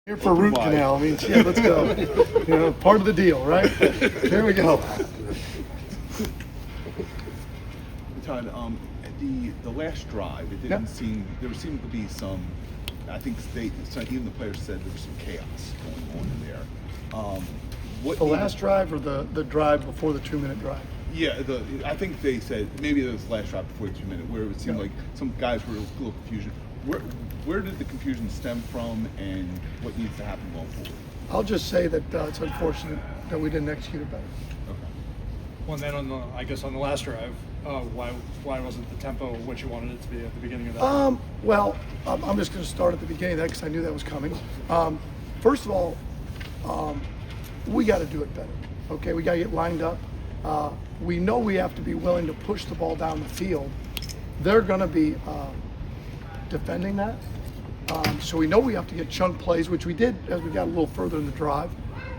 Here for root canal. I mean, shit, let's go. You know, part of the deal, right? Here we go. Todd, the last drive, it didn't seem, there seemed to be some, I think even the players said there was some chaos going on in there. The last drive or the drive before the 2-minute drive? Yeah, I think they said maybe it was the last drive before the 2-minute, where it seemed like some guys were a little confusion. Where did the confusion stem from, and what needs to happen going forward? I'll just say that it's unfortunate that we didn't execute it better. Okay. Well, and then on the last drive, why wasn't the tempo what you wanted it to be at the beginning of that? Well, I'm just going to start at the beginning of that because I knew that was coming. First of all, we got to do it better. Okay, we got to get lined up. We know we have to be willing to push the ball down the field. They're going to be defending that. So we know we have to get chunk plays, which we did as we got a little further in the drive.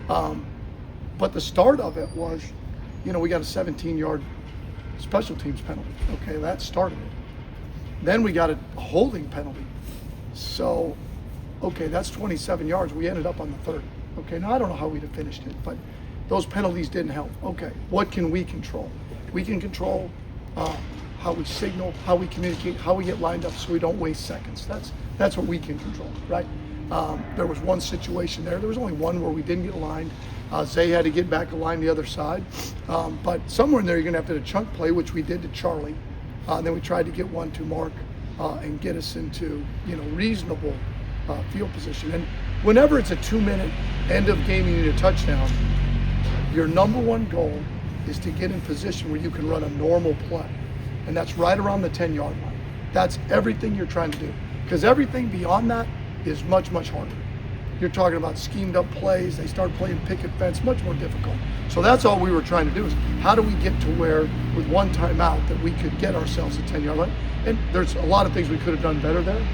But the start of it was, we got a 17-yard special teams penalty. Okay, that started it. Then we got a holding penalty. So, okay, that's 27 yards. We ended up on the 30. Okay, now I don't know how we'd have finished it, but those penalties didn't help. Okay, what can we control? We can control how we signal, how we communicate, how we get lined up so we don't waste seconds. That's what we can control, right? There was one situation there. There was only one where we didn't get aligned. Zay had to get back aligned the other side. But somewhere in there you're going to have to do a chunk play, which we did to Charlie. And then we tried to get one to Mark and get us into reasonable field position. And whenever it's a 2-minute end of game, you need a touchdown. Your number one goal is to get in position where you can run a normal play. And that's right around the 10-yard line. That's everything you're trying to do. Because everything beyond that is much, much harder. You're talking about schemed up plays. They start playing picket fence, much more difficult. So that's all we were trying to do is how do we get to where with one timeout that we could get ourselves a 10-yard line. And there's a lot of things we could have done better there.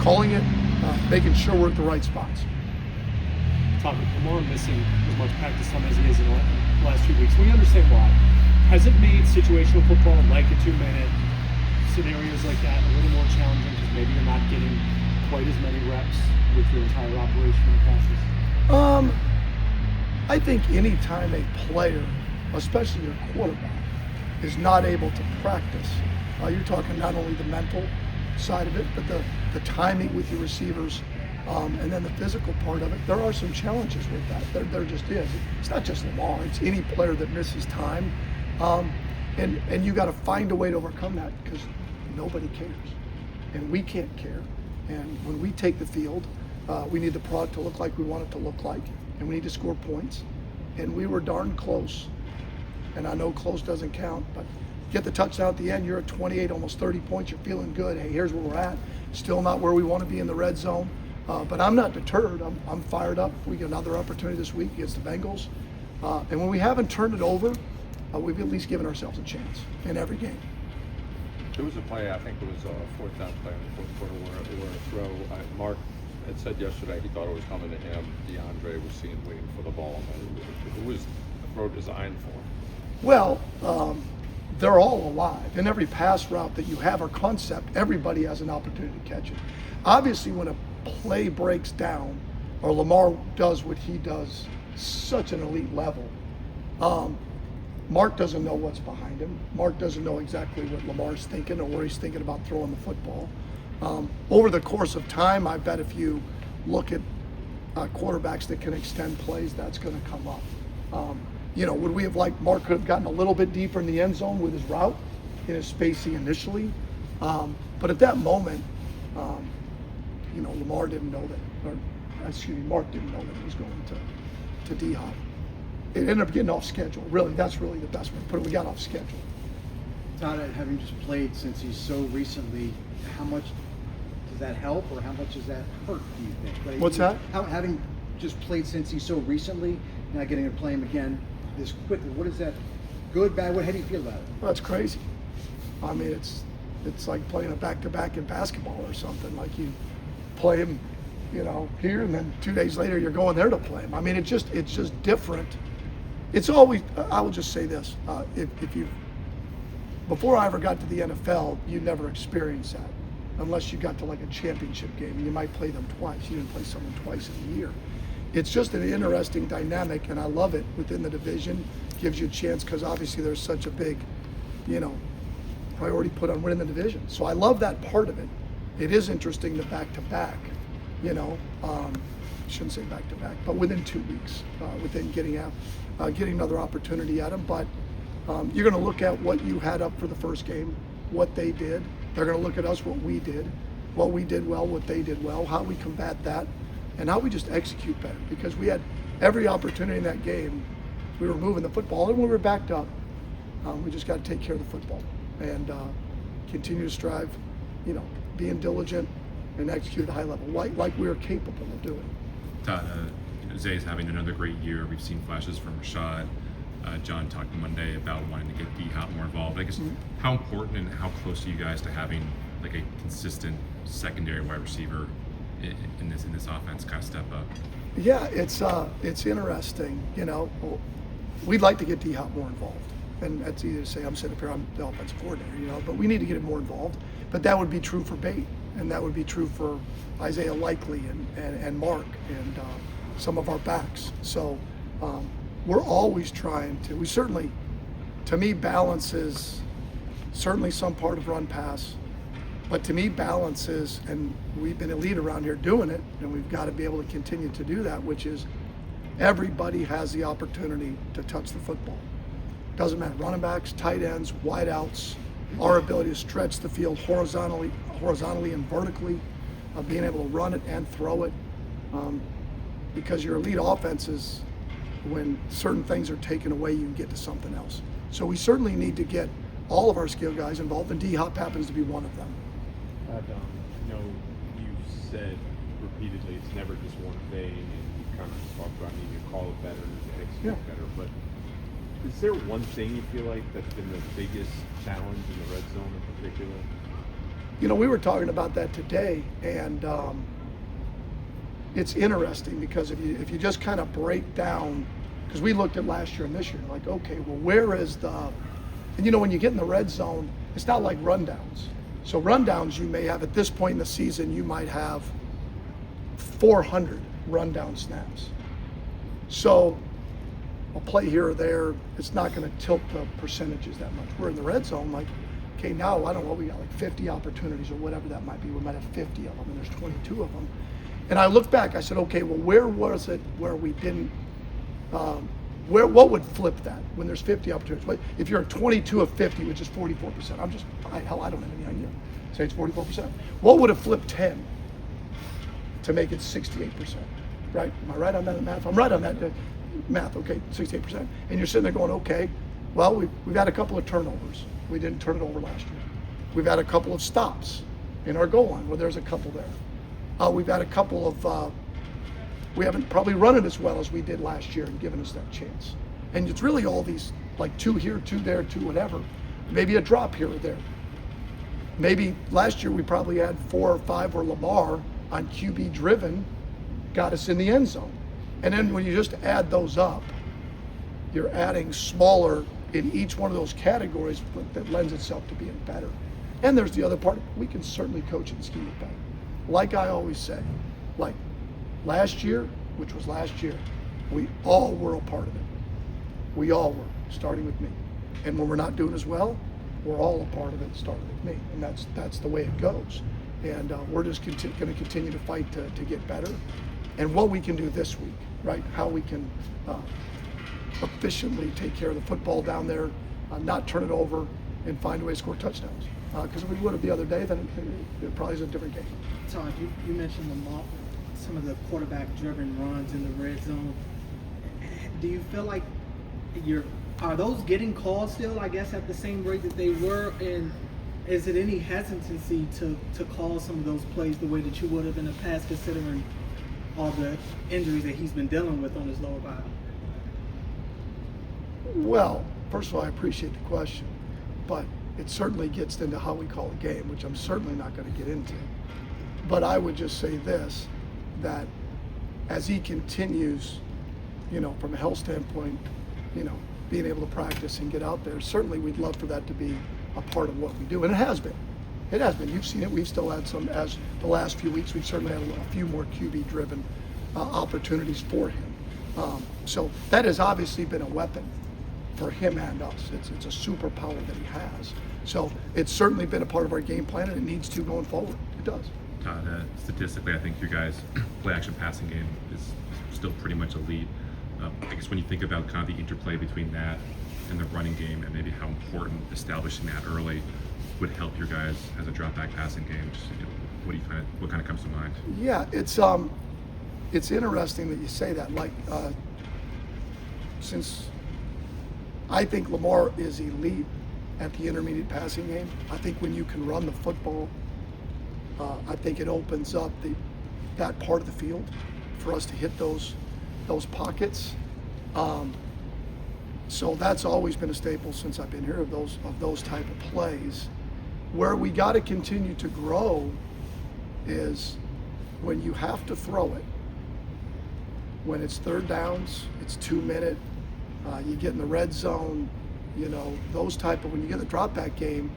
Calling it, making sure we're at the right spots. Todd, Lamar missing as much practice time as he is in the last few weeks. We understand why. Has it made situational football, like a 2-minute, scenarios like that, a little more challenging because maybe you're not getting quite as many reps with your entire operation and process? I think any time a player, especially your quarterback, is not able to practice, you're talking not only the mental side of it, but the timing with your receivers, and then the physical part of it. There are some challenges with that. There just is. It's not just Lamar. It's any player that misses time. And you got to find a way to overcome that because nobody cares. And we can't care. And when we take the field, we need the product to look like we want it to look like. And we need to score points. And we were darn close. And I know close doesn't count, but get the touchdown at the end, you're at 28, almost 30 points, you're feeling good. Hey, here's where we're at. Still not where we want to be in the red zone. But I'm not deterred. I'm fired up. We get another opportunity this week against the Bengals. And when we haven't turned it over, we've at least given ourselves a chance in every game. There was a play, I think it was a fourth down play in the fourth quarter where a throw, Mark had said yesterday he thought it was coming to him. DeAndre was seen waiting for the ball. Who was the throw designed for? Well, they're all alive. In every pass route that you have or concept, everybody has an opportunity to catch it. Obviously, when a play breaks down or Lamar does what he does, such an elite level, Mark doesn't know what's behind him. Mark doesn't know exactly what Lamar's thinking or where he's thinking about throwing the football. Over the course of time, I bet if you look at quarterbacks that can extend plays, that's going to come up. Would we have liked Mark could have gotten a little bit deeper in the end zone with his route, in his spacing initially? But at that moment, Lamar didn't know that, Mark didn't know that he was going to D-Hop. It ended up getting off schedule. Really, that's really the best way to put it. We got off schedule. Todd, having just played since he's so recently, how much does that help or how much does that hurt, do you think? Like, What's that? Having just played since he's so recently, not getting to play him again this quickly, what is that, good, bad? How do you feel about it? Well, that's crazy. I mean, it's like playing a back-to-back in basketball or something. Like you play him, here, and then 2 days later you're going there to play him. I mean, it's just different. It's always, I will just say this, if you, before I ever got to the NFL, you never experienced that. unless you got to like a championship game, and you might play them twice. You didn't play someone twice in a year. It's just an interesting dynamic, and I love it within the division. Gives you a chance because obviously there's such a big, priority put on winning the division. So I love that part of it. It is interesting the back-to-back, shouldn't say back-to-back, but within 2 weeks, within getting another opportunity at them. But you're going to look at what you had up for the first game, what they did. They're going to look at us, what we did well, what they did well, how we combat that, and how we just execute better. Because we had every opportunity in that game. We were moving the football, and when we were backed up, we just got to take care of the football and continue to strive, being diligent and execute at a high level, like we are capable of doing. Todd, Zay's having another great year. We've seen flashes from Rashad. John talked Monday about wanting to get D-Hop more involved. I guess how important and how close are you guys to having like a consistent secondary wide receiver in this offense kind of step up? Yeah, it's interesting. We'd like to get D-Hop more involved, and that's easy to say. I'm sitting up here, I'm the offensive coordinator, but we need to get him more involved. But that would be true for Bate, and that would be true for Isaiah Likely and Mark and some of our backs. So we're always trying to. We certainly, to me, balance is certainly some part of run pass. But to me, balance is, and we've been elite around here doing it, and we've got to be able to continue to do that, which is everybody has the opportunity to touch the football. Doesn't matter, running backs, tight ends, wide outs, our ability to stretch the field horizontally and vertically, being able to run it and throw it, because your elite offenses, when certain things are taken away, you can get to something else. So we certainly need to get all of our skill guys involved, and D-Hop happens to be one of them. You said repeatedly it's never just one thing, and you kind of talked about needing to call it better and execute better. But is there one thing you feel like that's been the biggest challenge in the red zone in particular? We were talking about that today, and it's interesting because if you just kind of break down, because we looked at last year and this year, like, okay, well, where is and when you get in the red zone, it's not like rundowns. So rundowns, you may have, at this point in the season, you might have 400 rundown snaps. So a play here or there, it's not going to tilt the percentages that much. We're in the red zone, like, okay, now, I don't know, we got like 50 opportunities or whatever that might be. We might have 50 of them, and there's 22 of them. And I looked back, I said, okay, well, where was it where we didn't, what would flip that when there's 50 opportunities? If you're at 22 of 50, which is 44%, I don't have any idea. Say it's 44%. What would have flipped 10 to make it 68%? Right? Am I right on that math? I'm right on that math. Okay, 68%. And you're sitting there going, okay, well, we've had a couple of turnovers. We didn't turn it over last year. We've had a couple of stops in our goal line. Well, there's a couple there. We've had a couple of. We haven't probably run it as well as we did last year and given us that chance. And it's really all these, like 2 here, 2 there, 2 whatever. Maybe a drop here or there. Maybe last year we probably had 4 or 5 where Lamar on QB driven got us in the end zone. And then when you just add those up, you're adding smaller in each one of those categories that lends itself to being better. And there's the other part. We can certainly coach and scheme it better. Like I always say, like last year, which was last year, we all were a part of it. We all were, starting with me. And when we're not doing as well, we're all a part of it, starting with me. And that's the way it goes. And we're just going to continue to fight to get better. And what we can do this week, right? How we can efficiently take care of the football down there, not turn it over, and find a way to score touchdowns. Because if we would have the other day, then it probably is a different game. Todd, you mentioned some of the quarterback-driven runs in the red zone. Do you feel like are those getting called still, I guess, at the same rate that they were? And is it any hesitancy to call some of those plays the way that you would have in the past, considering all the injuries that he's been dealing with on his lower body? Well, first of all, I appreciate the question, but it certainly gets into how we call a game, which I'm certainly not going to get into. But I would just say this, that as he continues, from a health standpoint, being able to practice and get out there, certainly we'd love for that to be a part of what we do, and it has been. It has been. You've seen it. We've still had some, as the last few weeks, we've certainly had a few more QB-driven opportunities for him. So that has obviously been a weapon for him and us. It's a superpower that he has. So it's certainly been a part of our game plan, and it needs to going forward. It does. Todd, statistically, I think your guys' play-action passing game is still pretty much elite. I guess when you think about kind of the interplay between that and the running game, and maybe how important establishing that early would help your guys as a drop-back passing game, just, what kind of comes to mind? Yeah, it's interesting that you say that. Like, since I think Lamar is elite at the intermediate passing game, I think when you can run the football, I think it opens up that part of the field for us to hit those pockets. So that's always been a staple since I've been here, of those type of plays. Where we got to continue to grow is when you have to throw it. When it's third downs, it's 2 minute. You get in the red zone. You know, those type of, when you get the drop back game,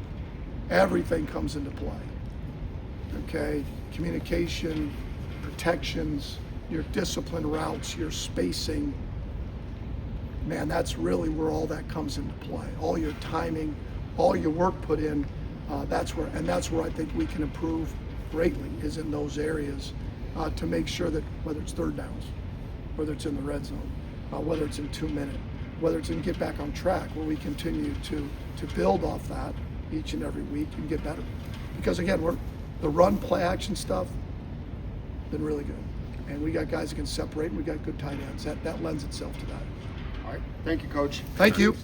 everything comes into play. Okay, communication, protections, your disciplined routes, your spacing. Man, that's really where all that comes into play. All your timing, all your work put in, that's where I think we can improve greatly, is in those areas, to make sure that whether it's third downs, whether it's in the red zone, whether it's in 2 minute, whether it's in get back on track, where we continue to build off that each and every week and get better. Because again, the run play action stuff been really good, and we got guys that can separate, and we got good tight ends. That lends itself to that. All right. Thank you, Coach. Thank you.